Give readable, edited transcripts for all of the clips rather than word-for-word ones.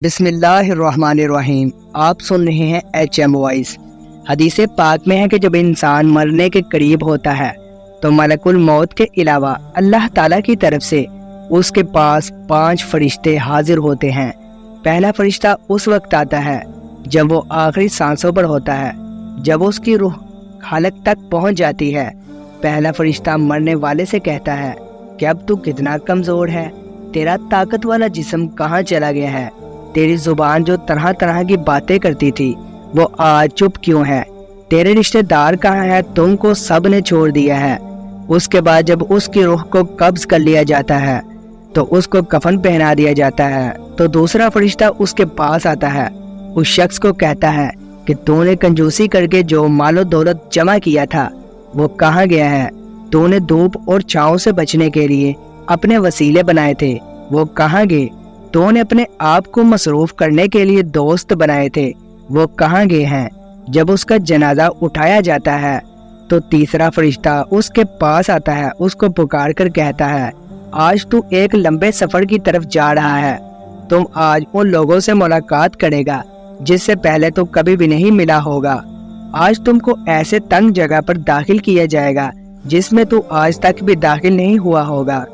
بسم اللہ الرحمن الرحیم۔ آپ سن رہے ہیں HM وائس۔ حدیث پاک میں ہے کہ جب انسان مرنے کے قریب ہوتا ہے تو ملک الموت کے علاوہ اللہ تعالیٰ کی طرف سے اس کے پاس 5 فرشتے حاضر ہوتے ہیں۔ پہلا فرشتہ اس وقت آتا ہے جب وہ آخری سانسوں پر ہوتا ہے، جب اس کی روح خالق تک پہنچ جاتی ہے۔ پہلا فرشتہ مرنے والے سے کہتا ہے کہ اب تو کتنا کمزور ہے، تیرا طاقت والا جسم کہاں چلا گیا ہے؟ تیری زبان جو طرح طرح کی باتیں کرتی تھی وہ آج چپ کیوں ہے؟ تیرے رشتہ دار کہاں ہے؟ تم کو سب نے چھوڑ دیا ہے۔ اس کے بعد جب اس کی روح کو قبض کر لیا جاتا ہے تو اس کو کفن پہنا دیا جاتا ہے تو دوسرا فرشتہ اس کے پاس آتا ہے، اس شخص کو کہتا ہے کہ تو نے کنجوسی کر کے جو مال و دولت جمع کیا تھا وہ کہاں گیا ہے؟ تو نے دھوپ اور چھاؤں سے بچنے کے لیے اپنے وسیلے بنائے تھے، وہ کہاں گئے؟ تو نے اپنے آپ کو مصروف کرنے کے لیے دوست بنائے تھے، وہ کہاں گئے ہیں؟ جب اس کا جنازہ اٹھایا جاتا ہے تو تیسرا فرشتہ اس کے پاس آتا ہے، اس کو پکار کر کہتا ہے آج تو ایک لمبے سفر کی طرف جا رہا ہے، تم آج ان لوگوں سے ملاقات کرے گا جس سے پہلے تو کبھی بھی نہیں ملا ہوگا۔ آج تم کو ایسے تنگ جگہ پر داخل کیا جائے گا جس میں تو آج تک بھی داخل نہیں ہوا ہوگا۔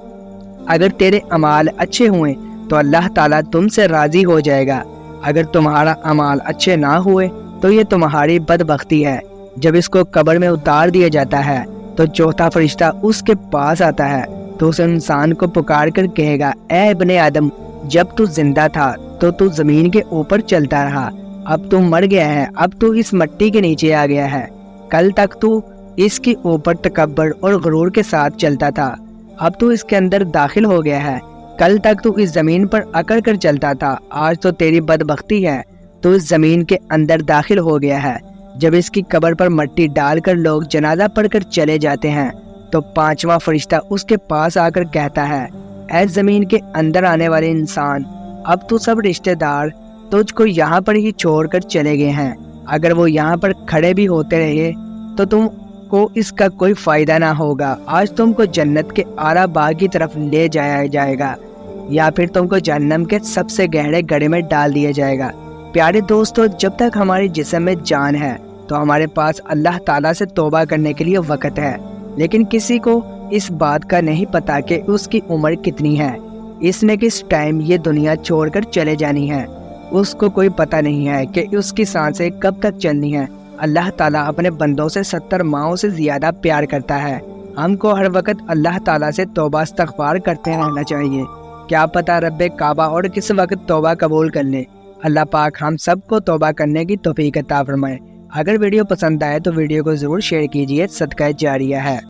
اگر تیرے اعمال اچھے ہوئے تو اللہ تعالیٰ تم سے راضی ہو جائے گا، اگر تمہارا اعمال اچھے نہ ہوئے تو یہ تمہاری بدبختی ہے۔ جب اس کو قبر میں اتار دیا جاتا ہے تو چوتھا فرشتہ اس کے پاس آتا ہے تو اس انسان کو پکار کر کہے گا اے ابن آدم، جب تو زندہ تھا تو تو زمین کے اوپر چلتا رہا، اب تو مر گیا ہے، اب تو اس مٹی کے نیچے آ گیا ہے۔ کل تک تو اس کے اوپر تکبر اور غرور کے ساتھ چلتا تھا، اب تو اس کے اندر داخل ہو گیا ہے۔ کل تک تو اس زمین پر اکڑ کر چلتا تھا، آج تو تیری بدبختی ہے، تو اس زمین کے اندر داخل ہو گیا ہے۔ جب اس کی قبر پر مٹی ڈال کر لوگ جنازہ پڑھ کر چلے جاتے ہیں تو پانچواں فرشتہ اس کے پاس آ کر کہتا ہے اے زمین کے اندر آنے والے انسان، اب تو سب رشتہ دار تجھ کو یہاں پر ہی چھوڑ کر چلے گئے ہیں، اگر وہ یہاں پر کھڑے بھی ہوتے رہے تو تم کو اس کا کوئی فائدہ نہ ہوگا۔ آج تم کو جنت کے اعلیٰ باغ کی طرف لے جایا جائے گا یا پھر تم کو جہنم کے سب سے گہرے گڑھے میں ڈال دیا جائے گا۔ پیارے دوستو، جب تک ہماری جسم میں جان ہے تو ہمارے پاس اللہ تعالیٰ سے توبہ کرنے کے لیے وقت ہے، لیکن کسی کو اس بات کا نہیں پتا کہ اس کی عمر کتنی ہے، اس نے کس ٹائم یہ دنیا چھوڑ کر چلے جانی ہے۔ اس کو کوئی پتہ نہیں ہے کہ اس کی سانسیں کب تک چلنی ہے۔ اللہ تعالیٰ اپنے بندوں سے 70 ماہوں سے زیادہ پیار کرتا ہے۔ ہم کو ہر وقت اللہ تعالیٰ سے توبہ استغفار کرتے رہنا چاہیے، کیا پتہ رب کعبہ اور کس وقت توبہ قبول کر لے۔ اللہ پاک ہم سب کو توبہ کرنے کی توفیق عطا فرمائے۔ اگر ویڈیو پسند آئے تو ویڈیو کو ضرور شیئر کیجیے، صدقہ جاریہ ہے۔